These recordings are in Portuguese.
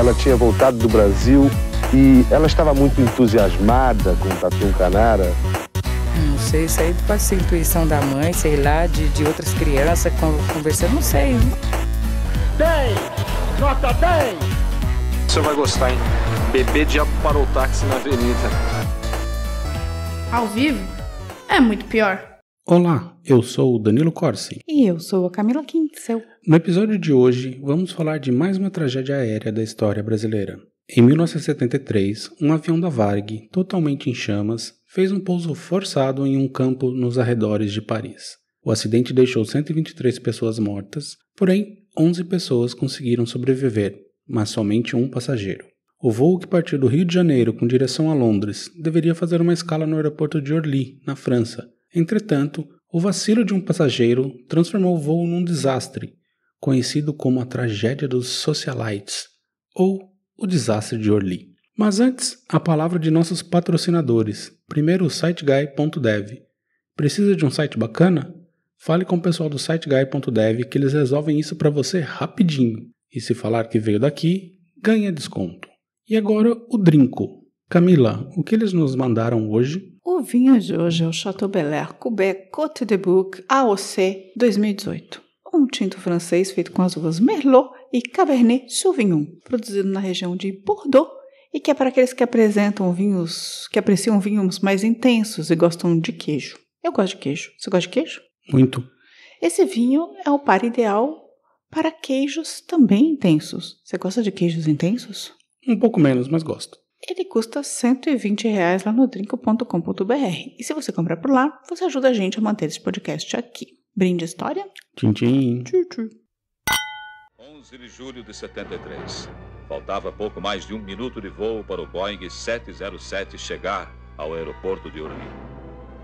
ela tinha voltado do Brasil e ela estava muito entusiasmada com o Tatu Canara. Não sei, isso aí pode ser intuição da mãe, sei lá, de outras crianças conversando, não sei. 10! Nota 10! Você vai gostar, hein? Bebê diabo parou o táxi na avenida. Ao vivo é muito pior. Olá, eu sou o Danilo Corsi. E eu sou a Camila Quintzel. No episódio de hoje, vamos falar de mais uma tragédia aérea da história brasileira. Em 1973, um avião da Varig, totalmente em chamas, fez um pouso forçado em um campo nos arredores de Paris. O acidente deixou 123 pessoas mortas, porém 11 pessoas conseguiram sobreviver, mas somente um passageiro. O voo que partiu do Rio de Janeiro com direção a Londres deveria fazer uma escala no aeroporto de Orly, na França. Entretanto, o vacilo de um passageiro transformou o voo num desastre, conhecido como a tragédia dos socialites, ou o desastre de Orly. Mas antes, a palavra de nossos patrocinadores. Primeiro o SiteGuy.dev. Precisa de um site bacana? Fale com o pessoal do SiteGuy.dev que eles resolvem isso para você rapidinho. E se falar que veio daqui, ganha desconto. E agora o Drinco. Camila, o que eles nos mandaram hoje? O vinho de hoje é o Chateau Bel Air Quebec Côte de Bouc AOC 2018. Um tinto francês feito com as uvas Merlot e Cabernet Sauvignon, produzido na região de Bordeaux e que é para aqueles que apreciam vinhos mais intensos e gostam de queijo. Eu gosto de queijo. Você gosta de queijo? Muito. Esse vinho é o par ideal para queijos também intensos. Você gosta de queijos intensos? Um pouco menos, mas gosto. Ele custa R$120 lá no drinco.com.br. E se você comprar por lá, você ajuda a gente a manter esse podcast aqui. Brinde a história? Tchim, tchim. Tchim, tchim. 11 de julho de 73. Faltava pouco mais de 1 minuto de voo para o Boeing 707 chegar ao aeroporto de Orly.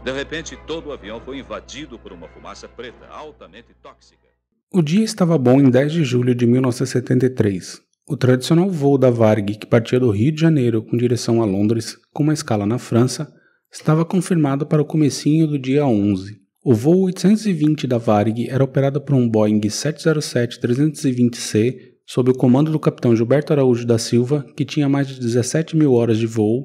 De repente, todo o avião foi invadido por uma fumaça preta altamente tóxica. O dia estava bom em 10 de julho de 1973. O tradicional voo da Varig, que partia do Rio de Janeiro com direção a Londres, com uma escala na França, estava confirmado para o comecinho do dia 11. O voo 820 da Varig era operado por um Boeing 707-320C, sob o comando do capitão Gilberto Araújo da Silva, que tinha mais de 17 mil horas de voo,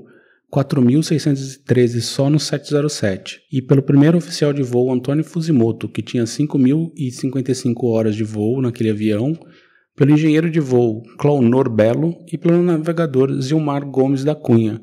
4.613 só no 707, e pelo primeiro oficial de voo Antônio Fusimoto, que tinha 5.055 horas de voo naquele avião, pelo engenheiro de voo Clownor Belo e pelo navegador Zilmar Gomes da Cunha,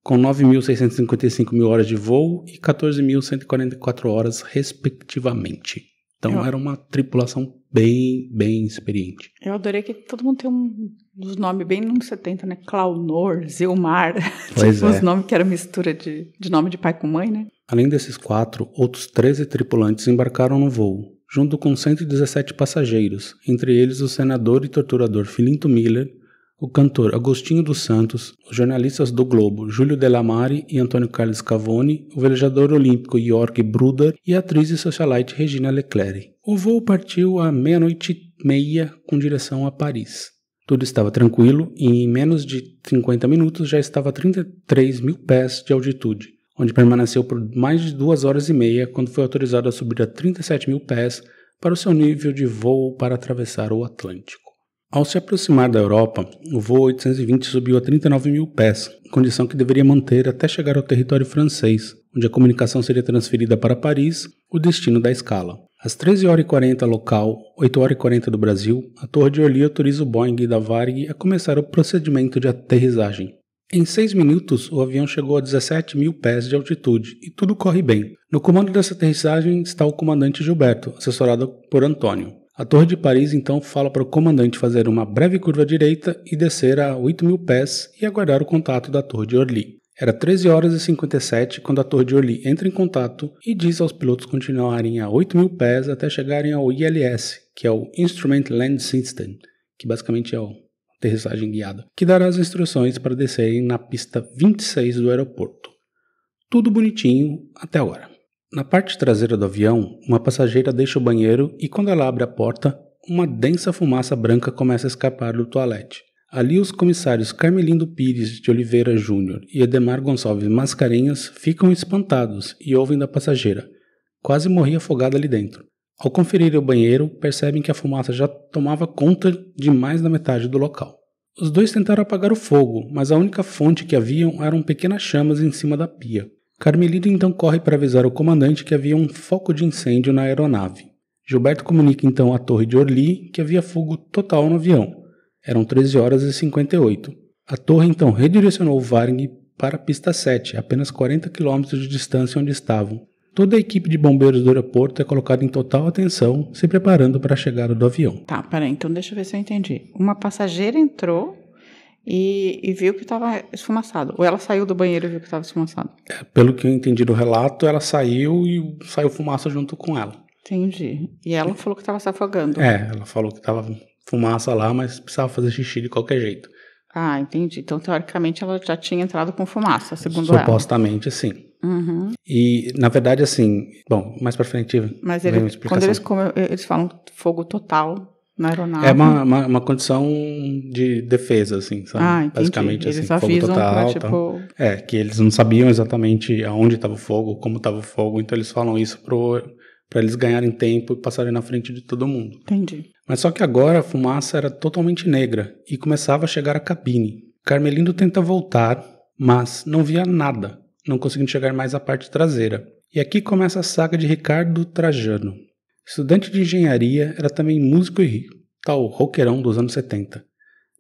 com 9.655 horas de voo e 14.144 horas, respectivamente. Então era uma tripulação bem experiente. Eu adorei que todo mundo tem uns nomes bem nos 70, né? Clownor, Zilmar. Pois tipo, é. Os nomes que eram mistura de nome de pai com mãe, né? Além desses 4, outros 13 tripulantes embarcaram no voo, junto com 117 passageiros, entre eles o senador e torturador Filinto Miller, o cantor Agostinho dos Santos, os jornalistas do Globo Júlio Delamare e Antônio Carlos Cavone, o velejador olímpico Jörg Bruder e a atriz e socialite Regina Leclerc. O voo partiu à 00:30 com direção a Paris. Tudo estava tranquilo e em menos de 50 minutos já estava a 33 mil pés de altitude, onde permaneceu por mais de 2 horas e meia quando foi autorizado a subir a 37 mil pés para o seu nível de voo para atravessar o Atlântico. Ao se aproximar da Europa, o voo 820 subiu a 39 mil pés, condição que deveria manter até chegar ao território francês, onde a comunicação seria transferida para Paris, o destino da escala. Às 13h40 local, 8h40 do Brasil, a Torre de Orly autoriza o Boeing da Varig a começar o procedimento de aterrissagem. Em 6 minutos, o avião chegou a 17 mil pés de altitude e tudo corre bem. No comando dessa aterrissagem está o comandante Gilberto, assessorado por Antônio. A Torre de Paris então fala para o comandante fazer uma breve curva à direita e descer a 8 mil pés e aguardar o contato da Torre de Orly. Era 13h57 quando a Torre de Orly entra em contato e diz aos pilotos continuarem a 8 mil pés até chegarem ao ILS, que é o Instrument Land System, que basicamente é a aterrissagem guiada, que dará as instruções para descerem na pista 26 do aeroporto. Tudo bonitinho até agora. Na parte traseira do avião, uma passageira deixa o banheiro e quando ela abre a porta, uma densa fumaça branca começa a escapar do toalete. Ali os comissários Carmelindo Pires de Oliveira Júnior e Edemar Gonçalves Mascarenhas ficam espantados e ouvem da passageira. Quase morri afogada ali dentro. Ao conferir o banheiro, percebem que a fumaça já tomava conta de mais da metade do local. Os dois tentaram apagar o fogo, mas a única fonte que haviam eram pequenas chamas em cima da pia. Carmelita então corre para avisar o comandante que havia um foco de incêndio na aeronave. Gilberto comunica então à torre de Orly que havia fogo total no avião. Eram 13h58. A torre então redirecionou o Varig para a pista 7, apenas 40 km de distância onde estavam. Toda a equipe de bombeiros do aeroporto é colocada em total atenção, se preparando para a chegada do avião. Tá, peraí, então deixa eu ver se eu entendi. Uma passageira entrou e viu que estava esfumaçado. Ou ela saiu do banheiro e viu que estava esfumaçado? Pelo que eu entendi do relato, ela saiu e saiu fumaça junto com ela. Entendi. E ela falou que estava se afogando. Ela falou que estava fumaça lá, mas precisava fazer xixi de qualquer jeito. Ah, entendi. Então, teoricamente, ela já tinha entrado com fumaça, segundo ela. Supostamente, sim. Uhum. E, na verdade, assim... Bom, mais pra frente... Mas quando eles falam fogo total na aeronave... É uma condição de defesa, assim, sabe? Ah, entendi. Basicamente, eles assim, fogo total. Pra, tipo... que eles não sabiam exatamente aonde estava o fogo, como estava o fogo, então eles falam isso para eles ganharem tempo e passarem na frente de todo mundo. Entendi. Mas só que agora a fumaça era totalmente negra e começava a chegar à cabine. Carmelindo tenta voltar, mas não via nada, não conseguindo chegar mais à parte traseira. E aqui começa a saga de Ricardo Trajano. Estudante de engenharia, era também músico e tal roqueirão dos anos 70.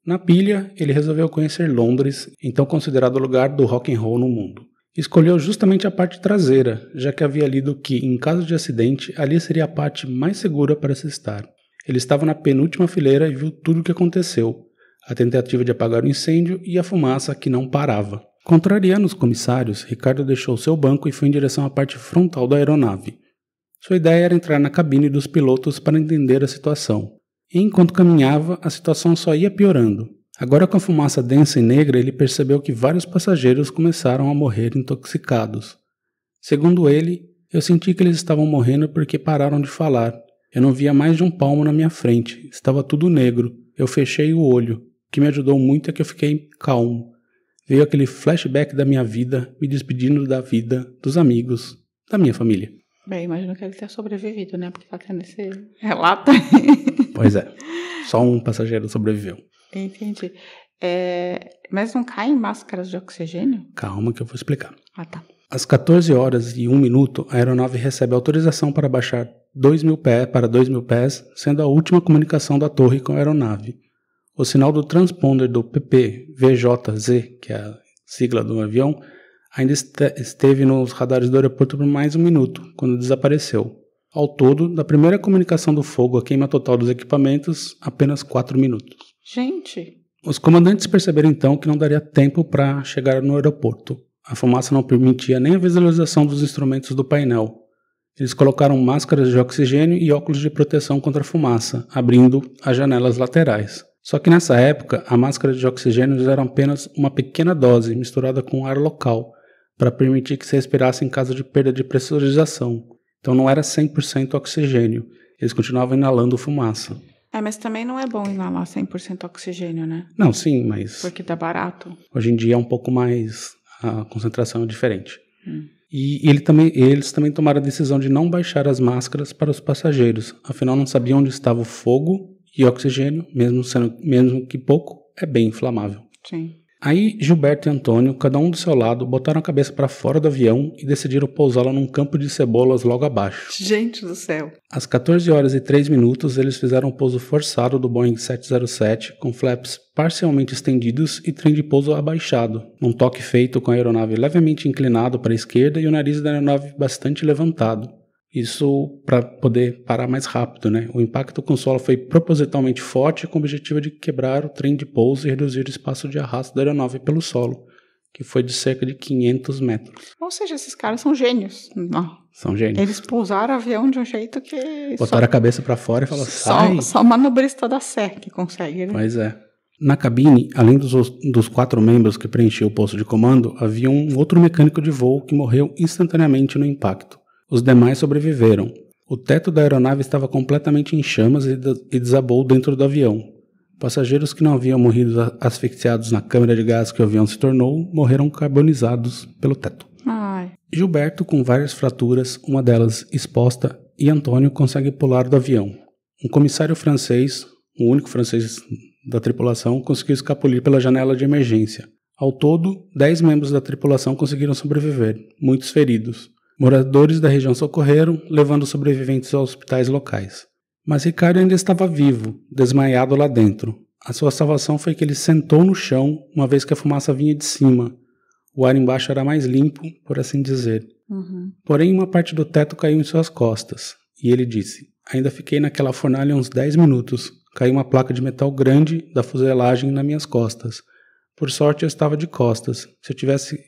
Na pilha, ele resolveu conhecer Londres, então considerado o lugar do rock and roll no mundo. Escolheu justamente a parte traseira, já que havia lido que, em caso de acidente, ali seria a parte mais segura para se estar. Ele estava na penúltima fileira e viu tudo o que aconteceu, a tentativa de apagar o incêndio e a fumaça que não parava. Contrariando os comissários, Ricardo deixou seu banco e foi em direção à parte frontal da aeronave. Sua ideia era entrar na cabine dos pilotos para entender a situação. E enquanto caminhava, a situação só ia piorando. Agora com a fumaça densa e negra, ele percebeu que vários passageiros começaram a morrer intoxicados. Segundo ele, eu senti que eles estavam morrendo porque pararam de falar. Eu não via mais de um palmo na minha frente, estava tudo negro. Eu fechei o olho. O que me ajudou muito é que eu fiquei calmo. Veio aquele flashback da minha vida, me despedindo da vida, dos amigos, da minha família. Bem, imagino que ele tenha sobrevivido, né? Porque tá tendo esse relato. Pois é, só um passageiro sobreviveu. Entendi. Mas não caem máscaras de oxigênio? Calma que eu vou explicar. Ah, tá. Às 14h01, a aeronave recebe autorização para baixar 2.000 pés, sendo a última comunicação da torre com a aeronave. O sinal do transponder do PPVJZ, que é a sigla do avião, ainda esteve nos radares do aeroporto por mais 1 minuto, quando desapareceu. Ao todo, da primeira comunicação do fogo à queima total dos equipamentos, apenas 4 minutos. Gente! Os comandantes perceberam então que não daria tempo para chegar no aeroporto. A fumaça não permitia nem a visualização dos instrumentos do painel. Eles colocaram máscaras de oxigênio e óculos de proteção contra a fumaça, abrindo as janelas laterais. Só que nessa época, a máscara de oxigênio era apenas uma pequena dose misturada com ar local, para permitir que se respirasse em caso de perda de pressurização. Então não era 100% oxigênio, eles continuavam inalando fumaça. Mas também não é bom inalar 100% oxigênio, né? Não, sim, mas... Porque dá barato. Hoje em dia é um pouco mais... a concentração é diferente. E eles também tomaram a decisão de não baixar as máscaras para os passageiros, afinal não sabiam onde estava o fogo e oxigênio, mesmo que pouco, é bem inflamável. Sim. Aí Gilberto e Antônio, cada um do seu lado, botaram a cabeça para fora do avião e decidiram pousá-la num campo de cebolas logo abaixo. Gente do céu! Às 14h03, eles fizeram um pouso forçado do Boeing 707, com flaps parcialmente estendidos e trem de pouso abaixado, num toque feito com a aeronave levemente inclinado para a esquerda e o nariz da aeronave bastante levantado. Isso para poder parar mais rápido, né? O impacto com o solo foi propositalmente forte com o objetivo de quebrar o trem de pouso e reduzir o espaço de arrasto da aeronave pelo solo, que foi de cerca de 500 metros. Ou seja, esses caras são gênios. Não. São gênios. Eles pousaram o avião de um jeito que... Botaram a cabeça para fora e falaram, sai! Só manobrista da Sé que consegue, né? Pois é. Na cabine, além dos 4 membros que preenchiam o posto de comando, havia um outro mecânico de voo que morreu instantaneamente no impacto. Os demais sobreviveram. O teto da aeronave estava completamente em chamas e desabou dentro do avião. Passageiros que não haviam morrido asfixiados na câmara de gás que o avião se tornou, morreram carbonizados pelo teto. Ai. Gilberto, com várias fraturas, uma delas exposta, e Antônio consegue pular do avião. Um comissário francês, o único francês da tripulação conseguiu escapulir pela janela de emergência. Ao todo, 10 membros da tripulação conseguiram sobreviver, muitos feridos. Moradores da região socorreram, levando os sobreviventes aos hospitais locais. Mas Ricardo ainda estava vivo, desmaiado lá dentro. A sua salvação foi que ele sentou no chão, uma vez que a fumaça vinha de cima. O ar embaixo era mais limpo, por assim dizer. Porém, uma parte do teto caiu em suas costas. E ele disse, ainda fiquei naquela fornalha uns 10 minutos. Caiu uma placa de metal grande da fuselagem nas minhas costas. Por sorte, eu estava de costas. Se eu tivesse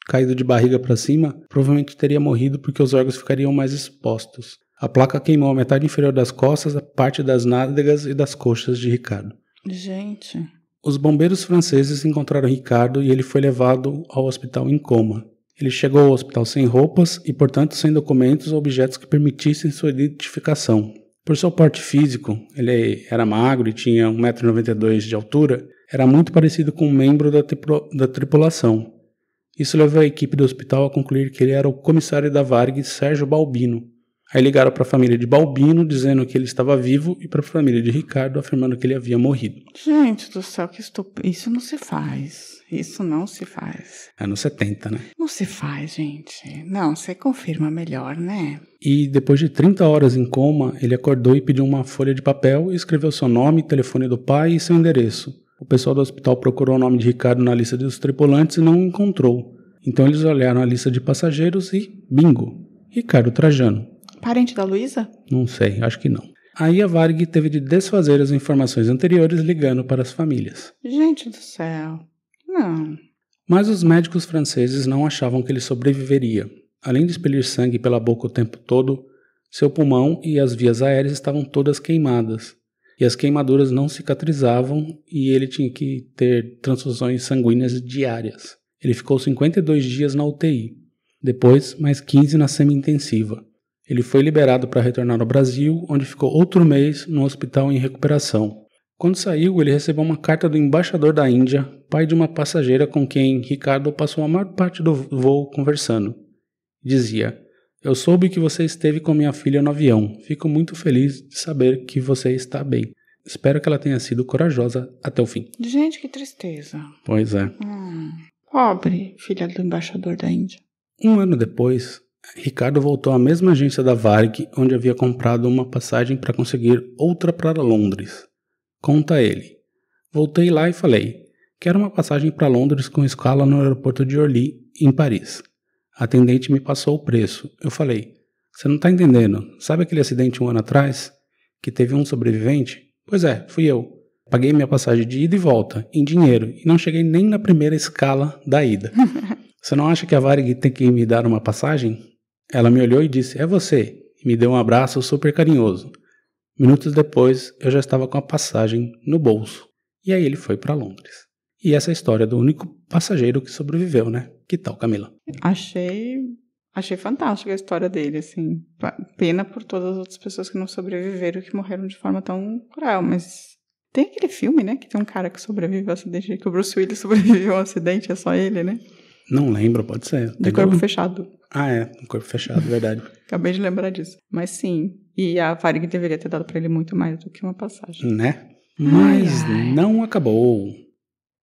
caído de barriga para cima, provavelmente teria morrido porque os órgãos ficariam mais expostos. A placa queimou a metade inferior das costas, a parte das nádegas e das coxas de Ricardo. Gente. Os bombeiros franceses encontraram Ricardo e ele foi levado ao hospital em coma. Ele chegou ao hospital sem roupas e, portanto, sem documentos ou objetos que permitissem sua identificação. Por seu porte físico, ele era magro e tinha 1,92 m de altura, era muito parecido com um membro da tripulação. Isso levou a equipe do hospital a concluir que ele era o comissário da Varig, Sérgio Balbino. Aí ligaram para a família de Balbino, dizendo que ele estava vivo, e para a família de Ricardo, afirmando que ele havia morrido. Gente do céu, isso não se faz. Isso não se faz. Anos 70, né? Não se faz, gente. Não, você confirma melhor, né? E depois de 30 horas em coma, ele acordou e pediu uma folha de papel e escreveu seu nome, telefone do pai e seu endereço. O pessoal do hospital procurou o nome de Ricardo na lista dos tripulantes e não o encontrou. Então eles olharam a lista de passageiros e, bingo, Ricardo Trajano. Parente da Luísa? Não sei, acho que não. Aí a Varig teve de desfazer as informações anteriores ligando para as famílias. Gente do céu, não. Mas os médicos franceses não achavam que ele sobreviveria. Além de expelir sangue pela boca o tempo todo, seu pulmão e as vias aéreas estavam todas queimadas. E as queimaduras não cicatrizavam e ele tinha que ter transfusões sanguíneas diárias. Ele ficou 52 dias na UTI. Depois, mais 15 na semi-intensiva. Ele foi liberado para retornar ao Brasil, onde ficou outro mês no hospital em recuperação. Quando saiu, ele recebeu uma carta do embaixador da Índia, pai de uma passageira com quem Ricardo passou a maior parte do voo conversando. Dizia, eu soube que você esteve com minha filha no avião. Fico muito feliz de saber que você está bem. Espero que ela tenha sido corajosa até o fim. Gente, que tristeza. Pois é. Pobre filha do embaixador da Índia. Um ano depois, Ricardo voltou à mesma agência da Varig, onde havia comprado uma passagem para conseguir outra para Londres. Conta ele. Voltei lá e falei, quero uma passagem para Londres com escala no aeroporto de Orly, em Paris. A atendente me passou o preço. Eu falei, você não está entendendo, sabe aquele acidente um ano atrás? Que teve um sobrevivente? Pois é, fui eu. Paguei minha passagem de ida e volta, em dinheiro, e não cheguei nem na primeira escala da ida. Você não acha que a Varig tem que me dar uma passagem? Ela me olhou e disse, é você, e me deu um abraço super carinhoso. Minutos depois, eu já estava com a passagem no bolso. E aí ele foi para Londres. E essa é a história do único passageiro que sobreviveu, né? Que tal, Camila? Achei fantástica a história dele, assim. Pena por todas as outras pessoas que não sobreviveram e que morreram de forma tão cruel, mas tem aquele filme, né? Que tem um cara que sobrevive ao acidente, que o Bruce Willis sobreviveu ao acidente, é só ele, né? Não lembro, pode ser. De corpo fechado. Ah, é. Corpo fechado, verdade. Acabei de lembrar disso. Mas sim. E a Varig deveria ter dado pra ele muito mais do que uma passagem. Né? Mas não acabou.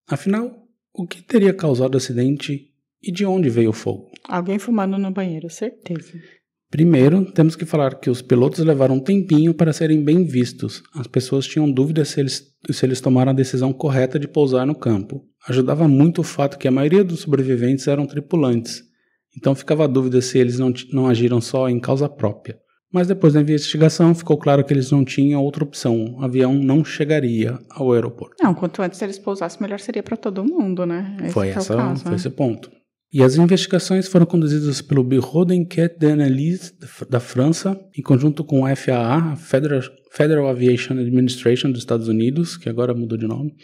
Afinal, o que teria causado o acidente e de onde veio o fogo? Alguém fumando no banheiro, certeza. Primeiro, temos que falar que os pilotos levaram um tempinho para serem bem vistos. As pessoas tinham dúvidas se eles tomaram a decisão correta de pousar no campo. Ajudava muito o fato que a maioria dos sobreviventes eram tripulantes. Então ficava a dúvida se eles não agiram só em causa própria. Mas depois da investigação ficou claro que eles não tinham outra opção. O avião não chegaria ao aeroporto. Não, quanto antes eles pousassem, melhor seria para todo mundo, né? Foi esse ponto. E as investigações foram conduzidas pelo Bureau d'Enquête d'Analyse da França, em conjunto com o FAA, a Federal Aviation Administration dos Estados Unidos, que agora mudou de nome,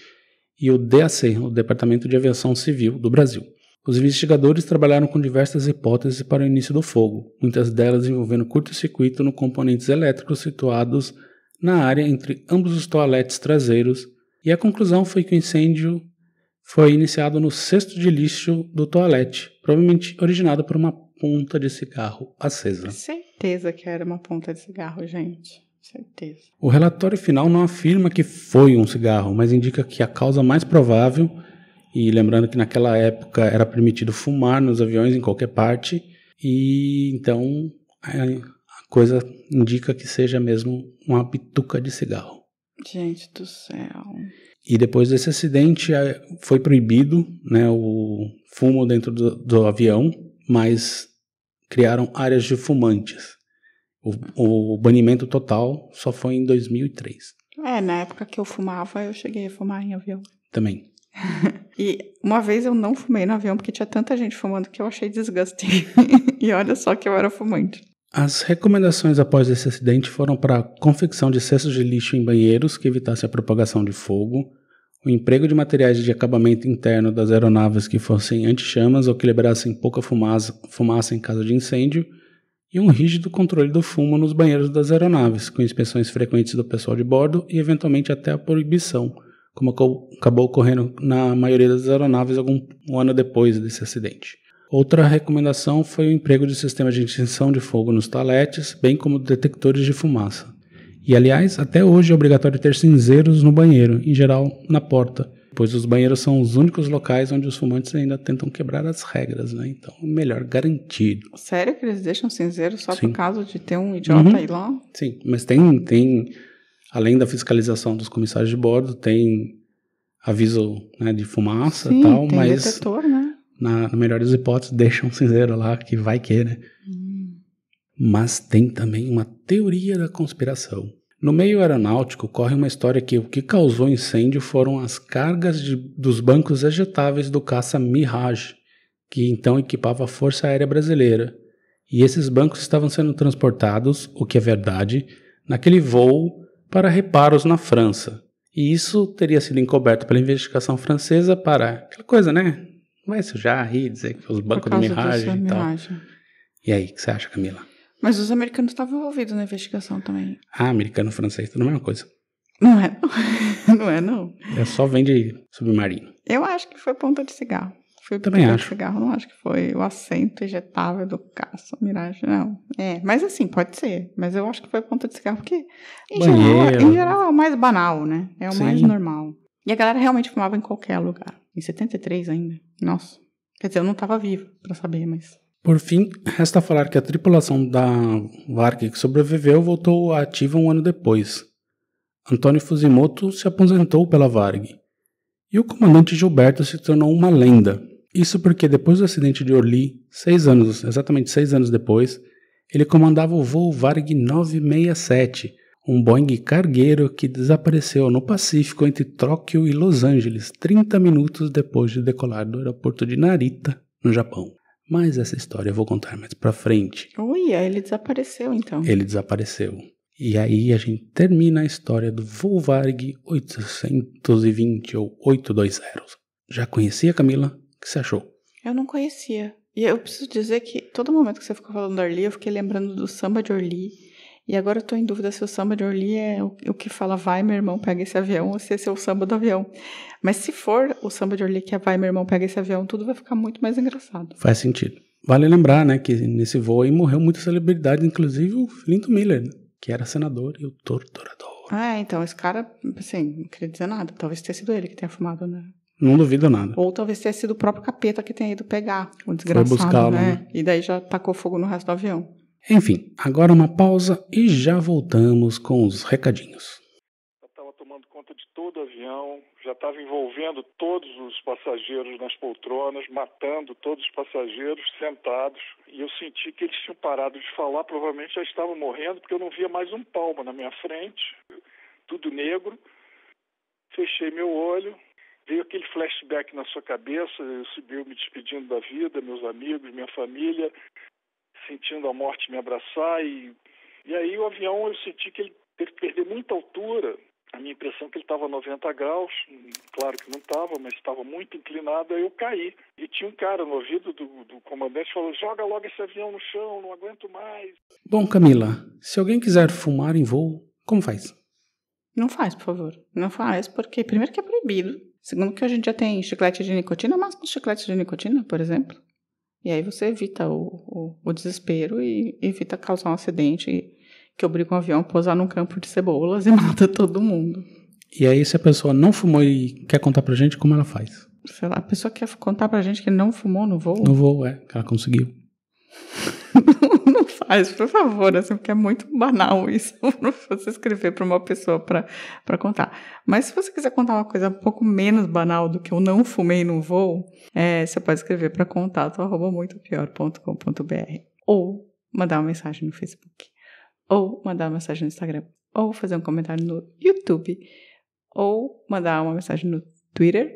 e o DAC, o Departamento de Aviação Civil do Brasil. Os investigadores trabalharam com diversas hipóteses para o início do fogo, muitas delas envolvendo curto-circuito no componentes elétricos situados na área entre ambos os toaletes traseiros, e a conclusão foi que o incêndio foi iniciado no cesto de lixo do toalete, provavelmente originado por uma ponta de cigarro acesa. Certeza que era uma ponta de cigarro, gente. certeza. O relatório final não afirma que foi um cigarro, mas indica que a causa mais provável, e lembrando que naquela época era permitido fumar nos aviões em qualquer parte, e então a coisa indica que seja mesmo uma bituca de cigarro. Gente do céu. E depois desse acidente foi proibido, né, o fumo dentro do avião, mas criaram áreas de fumantes. O banimento total só foi em 2003. Na época que eu fumava, eu cheguei a fumar em avião. Também. E uma vez eu não fumei no avião porque tinha tanta gente fumando que eu achei desgastante. E olha só que eu era fumante. As recomendações após esse acidente foram para a confecção de cestos de lixo em banheiros que evitasse a propagação de fogo, o emprego de materiais de acabamento interno das aeronaves que fossem anti-chamas ou que liberassem pouca fumaça em caso de incêndio, e um rígido controle do fumo nos banheiros das aeronaves, com inspeções frequentes do pessoal de bordo e eventualmente até a proibição, como acabou ocorrendo na maioria das aeronaves um ano depois desse acidente. Outra recomendação foi o emprego de sistemas de extinção de fogo nos toaletes, bem como detectores de fumaça. E, aliás, até hoje é obrigatório ter cinzeiros no banheiro, em geral na porta, pois os banheiros são os únicos locais onde os fumantes ainda tentam quebrar as regras, né? Então, melhor garantido. Sério que eles deixam cinzeiro só Sim. Por causa de ter um idiota aí lá? Sim, mas tem além da fiscalização dos comissários de bordo, tem aviso, né, de fumaça e tal, tem mas detetor, né? na melhor das hipóteses, deixam um cinzeiro lá, que vai que, né? Mas tem também uma teoria da conspiração. No meio aeronáutico, corre uma história que o que causou incêndio foram as cargas dos bancos ejetáveis do caça Mirage, que então equipava a Força Aérea Brasileira. E esses bancos estavam sendo transportados, o que é verdade, naquele voo para reparos na França. E isso teria sido encoberto pela investigação francesa para aquela coisa, né? Vai sujar, rir, dizer que os bancos do Mirage e tal. E aí, o que você acha, Camila? Mas os americanos estavam envolvidos na investigação também. Americano e francês, tudo a mesma coisa. Não é, não. Não é, não. É só vende submarino. Eu acho que foi ponta de cigarro. Foi Também ponta acho. de cigarro, não acho que foi o assento ejetável do caça Mirage, não. Mas assim, pode ser. Mas eu acho que foi ponta de cigarro, porque em geral é o mais banal, né? É o mais normal. E a galera realmente fumava em qualquer lugar. Em 73 ainda. Nossa. Quer dizer, eu não tava viva pra saber, mas... Por fim, resta falar que a tripulação da Varig que sobreviveu voltou ativa um ano depois. Antônio Fusimoto se aposentou pela Varig. E o comandante Gilberto se tornou uma lenda. Isso porque depois do acidente de Orly, exatamente 6 anos depois, ele comandava o voo Varig 967, um Boeing cargueiro que desapareceu no Pacífico entre Tóquio e Los Angeles, 30 minutos depois de decolar do aeroporto de Narita, no Japão. Mas essa história eu vou contar mais pra frente. Ele desapareceu então. Ele desapareceu. E aí a gente termina a história do voo Varig 820 ou 820. Já conhecia, Camila? O que você achou? Eu não conhecia. E eu preciso dizer que todo momento que você ficou falando do Orly, eu fiquei lembrando do samba de Orly. E agora eu tô em dúvida se o samba de Orly é o que fala vai, meu irmão, pega esse avião, ou se esse é o samba do avião. Mas se for o samba de Orly que é vai, meu irmão, pega esse avião, tudo vai ficar muito mais engraçado. Faz sentido. Vale lembrar, né, que nesse voo aí morreu muita celebridade, inclusive o Filinto Miller, né, que era senador e o torturador. Então esse cara, assim, não queria dizer nada. Talvez tenha sido ele que tenha fumado, né? Não duvido nada. Ou talvez tenha sido o próprio capeta que tenha ido pegar o desgraçado, foi buscá-lo, né? E daí já tacou fogo no resto do avião. Enfim, agora uma pausa e já voltamos com os recadinhos. Eu estava tomando conta de todo o avião, já estava envolvendo todos os passageiros nas poltronas, matando todos os passageiros sentados. E eu senti que eles tinham parado de falar, provavelmente já estavam morrendo, porque eu não via mais um palmo na minha frente, tudo negro. Fechei meu olho, veio aquele flashback na sua cabeça, eu me despedindo da vida, meus amigos, minha família, sentindo a morte me abraçar, e aí o avião, eu senti que ele teve que perder muita altura. A minha impressão é que ele estava a 90 graus, claro que não estava, mas estava muito inclinado, aí eu caí. E tinha um cara no ouvido do comandante falando, joga logo esse avião no chão, não aguento mais. Bom, Camila, se alguém quiser fumar em voo, como faz? Não faz, por favor. Não faz, porque primeiro que é proibido. Segundo que a gente já tem chiclete de nicotina, mas com chiclete de nicotina, por exemplo. E aí você evita o desespero e evita causar um acidente que obriga um avião a pousar num campo de cebolas e mata todo mundo. E aí, se a pessoa não fumou e quer contar pra gente, como ela faz? Sei lá, a pessoa quer contar pra gente que não fumou no voo? No voo, que ela conseguiu. Não faz, por favor, assim, porque é muito banal isso, você escrever para uma pessoa para contar. Mas se você quiser contar uma coisa um pouco menos banal do que eu não fumei no voo, você pode escrever para contato@muitopior.com.br ou mandar uma mensagem no Facebook, ou mandar uma mensagem no Instagram, ou fazer um comentário no YouTube, ou mandar uma mensagem no Twitter,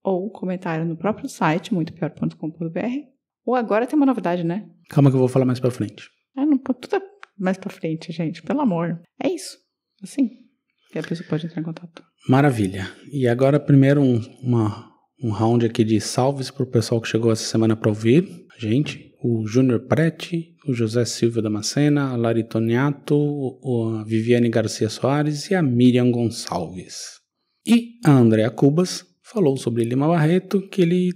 ou um comentário no próprio site, muitopior.com.br. Ou agora tem uma novidade, né? Calma que eu vou falar mais pra frente. Não, tudo é mais pra frente, gente. Pelo amor. É isso. Assim. Que a pessoa pode entrar em contato. Maravilha. E agora, primeiro, um round aqui de salves pro pessoal que chegou essa semana pra ouvir a gente. O Júnior Prete, o José Silva Damascena, a Lari Toniato, a Viviane Garcia Soares e a Miriam Gonçalves. E a Andrea Cubas falou sobre Lima Barreto, que ele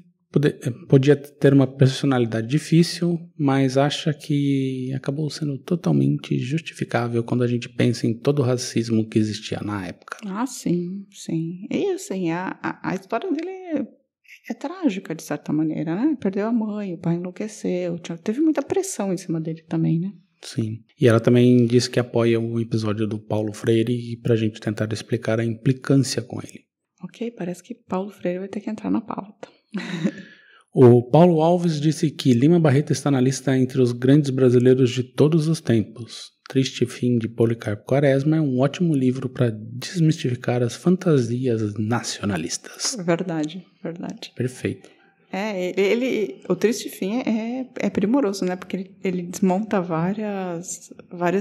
podia ter uma personalidade difícil, mas acha que acabou sendo totalmente justificável quando a gente pensa em todo o racismo que existia na época. Ah, sim, sim. E assim, a história dele é trágica, de certa maneira, né? Perdeu a mãe, o pai enlouqueceu, teve muita pressão em cima dele também, né? Sim. E ela também disse que apoia o episódio do Paulo Freire pra gente tentar explicar a implicância com ele. Ok, parece que Paulo Freire vai ter que entrar na pauta. O Paulo Alves disse que Lima Barreto está na lista entre os grandes brasileiros de todos os tempos. Triste Fim de Policarpo Quaresma é um ótimo livro para desmistificar as fantasias nacionalistas. Verdade, verdade. Perfeito. O Triste Fim é primoroso, né? Porque ele desmonta várias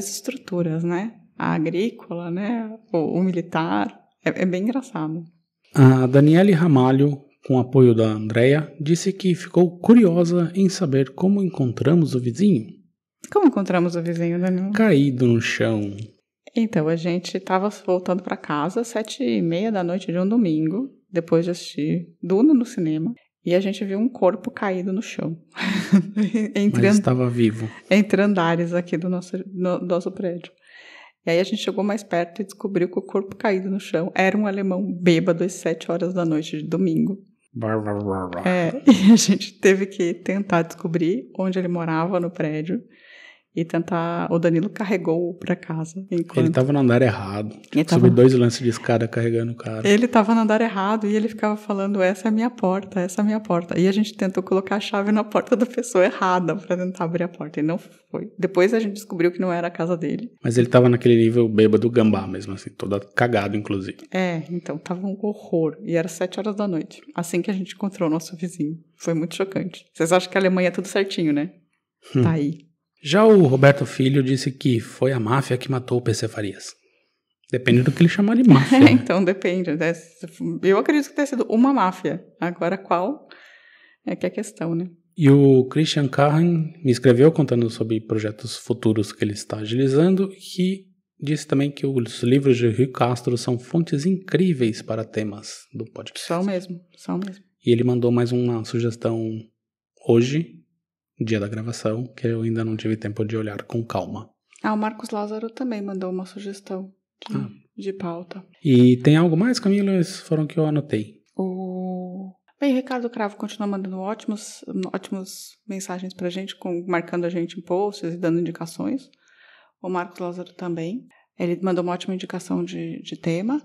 estruturas, né? A agrícola, né? O militar. É bem engraçado. A Daniele Ramalho, com apoio da Andrea, disse que ficou curiosa em saber como encontramos o vizinho. Como encontramos o vizinho, Danilo? Caído no chão. Então, a gente estava voltando para casa às 7h30 da noite de um domingo, depois de assistir Duna no cinema, e a gente viu um corpo caído no chão. Mas estava vivo. Entre andares aqui do nosso prédio. E aí a gente chegou mais perto e descobriu que o corpo caído no chão era um alemão bêbado às 7 horas da noite de domingo. E a gente teve que tentar descobrir onde ele morava no prédio e tentar... O Danilo carregou-o pra casa. Ele tava no andar errado. Subiu 2 lances de escada carregando o cara. Ele tava no andar errado e ele ficava falando, essa é a minha porta, essa é a minha porta. E a gente tentou colocar a chave na porta da pessoa errada pra tentar abrir a porta. E não foi. Depois a gente descobriu que não era a casa dele. Mas ele tava naquele nível bêbado gambá mesmo, assim, todo cagado, inclusive. Então, tava um horror. E era 7 horas da noite. Assim que a gente encontrou o nosso vizinho. Foi muito chocante. Vocês acham que a Alemanha é tudo certinho, né? Tá aí. Já o Roberto Filho disse que foi a máfia que matou o PC Farias. Depende do que ele chamar de máfia. Né? Então, depende. Eu acredito que tenha sido uma máfia. Agora, qual é que é a questão, né? E o Christian Carran me escreveu contando sobre projetos futuros que ele está agilizando e disse também que os livros de Rui Castro são fontes incríveis para temas do podcast. São mesmo. E ele mandou mais uma sugestão hoje, dia da gravação, que eu ainda não tive tempo de olhar com calma. O Marcos Lázaro também mandou uma sugestão de pauta. E tem algo mais, Camila? Esses foram que eu anotei. Bem, Ricardo Cravo continua mandando ótimas mensagens pra gente, marcando a gente em posts e dando indicações. O Marcos Lázaro também. Ele mandou uma ótima indicação de tema.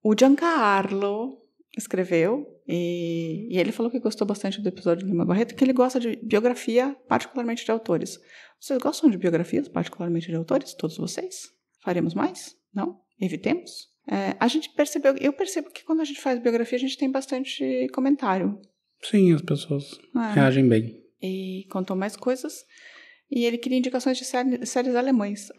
O Giancarlo escreveu e ele falou que gostou bastante do episódio de Lima Barreto, que ele gosta de biografia, particularmente de autores. Vocês gostam de biografias, particularmente de autores? Todos vocês? Faremos mais? Não? Evitemos? Eu percebo que quando a gente faz biografia, a gente tem bastante comentário. Sim, as pessoas reagem bem. E contou mais coisas. E ele queria indicações de séries alemãs.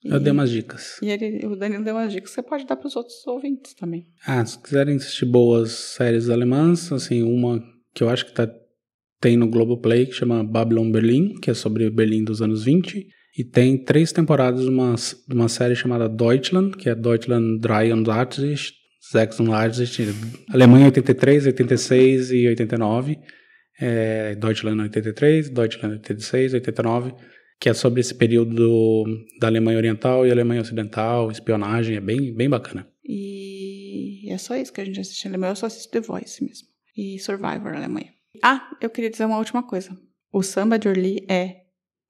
Eu dei umas dicas. E o Danilo deu umas dicas que você pode dar para os outros ouvintes também. Se quiserem assistir boas séries alemãs, assim, uma que eu acho que tem no Globoplay, que chama Babylon Berlin, que é sobre Berlim dos anos 20. E tem 3 temporadas de uma série chamada Deutschland, que é Deutschland 83, 86, Alemanha 83, 86 e 89. Deutschland 83, Deutschland 86, 89... que é sobre esse período da Alemanha Oriental e Alemanha Ocidental, espionagem, é bem bacana. E é só isso que a gente assiste em Alemanha, eu só assisto The Voice mesmo. E Survivor Alemanha. Eu queria dizer uma última coisa. O samba de Orly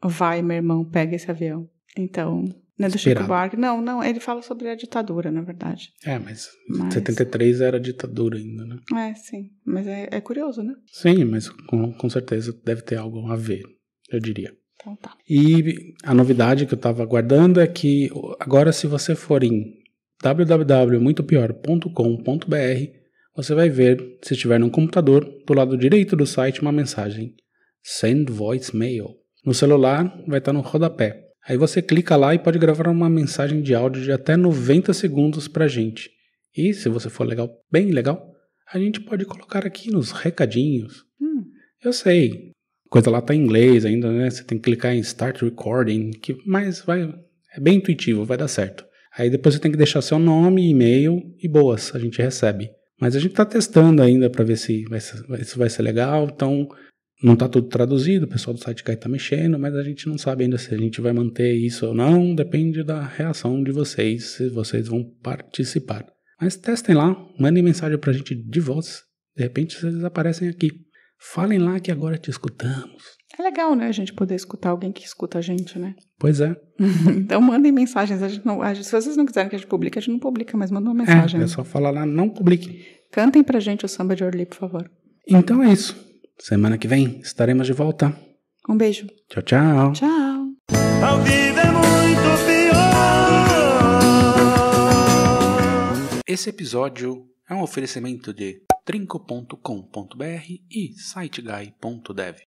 vai, meu irmão, pega esse avião. Então, não é do Chico Buarque. Não, ele fala sobre a ditadura, na verdade. Mas 73 era ditadura ainda, né? Sim. Mas é curioso, né? Sim, mas com certeza deve ter algo a ver, eu diria. Então tá. E a novidade que eu tava aguardando é que agora, se você for em www.muitopior.com.br, você vai ver, se estiver no computador, do lado direito do site, uma mensagem Send Voicemail. No celular vai estar no rodapé. Aí você clica lá e pode gravar uma mensagem de áudio de até 90 segundos pra gente. E se você for bem legal, a gente pode colocar aqui nos recadinhos. Eu sei, a coisa lá tá em inglês ainda, né? Você tem que clicar em Start Recording, mas é bem intuitivo, vai dar certo. Aí depois você tem que deixar seu nome, e-mail e boas, a gente recebe. Mas a gente tá testando ainda para ver se vai ser legal, então não tá tudo traduzido, o pessoal do site tá mexendo, mas a gente não sabe ainda se a gente vai manter isso ou não, depende da reação de vocês, se vocês vão participar. Mas testem lá, mandem mensagem pra gente de voz, de repente vocês aparecem aqui. Falem lá que agora te escutamos. É legal, né, a gente poder escutar alguém que escuta a gente, né? Pois é. Então mandem mensagens, se vocês não quiserem que a gente publique, a gente não publica, mas manda uma mensagem. É só falar lá, não publique. Cantem pra gente o samba de Orly, por favor. Então é isso. Semana que vem estaremos de volta. Um beijo. Tchau, tchau. Tchau. A vida é muito pior. Esse episódio é um oferecimento de trinco.com.br e siteguy.dev.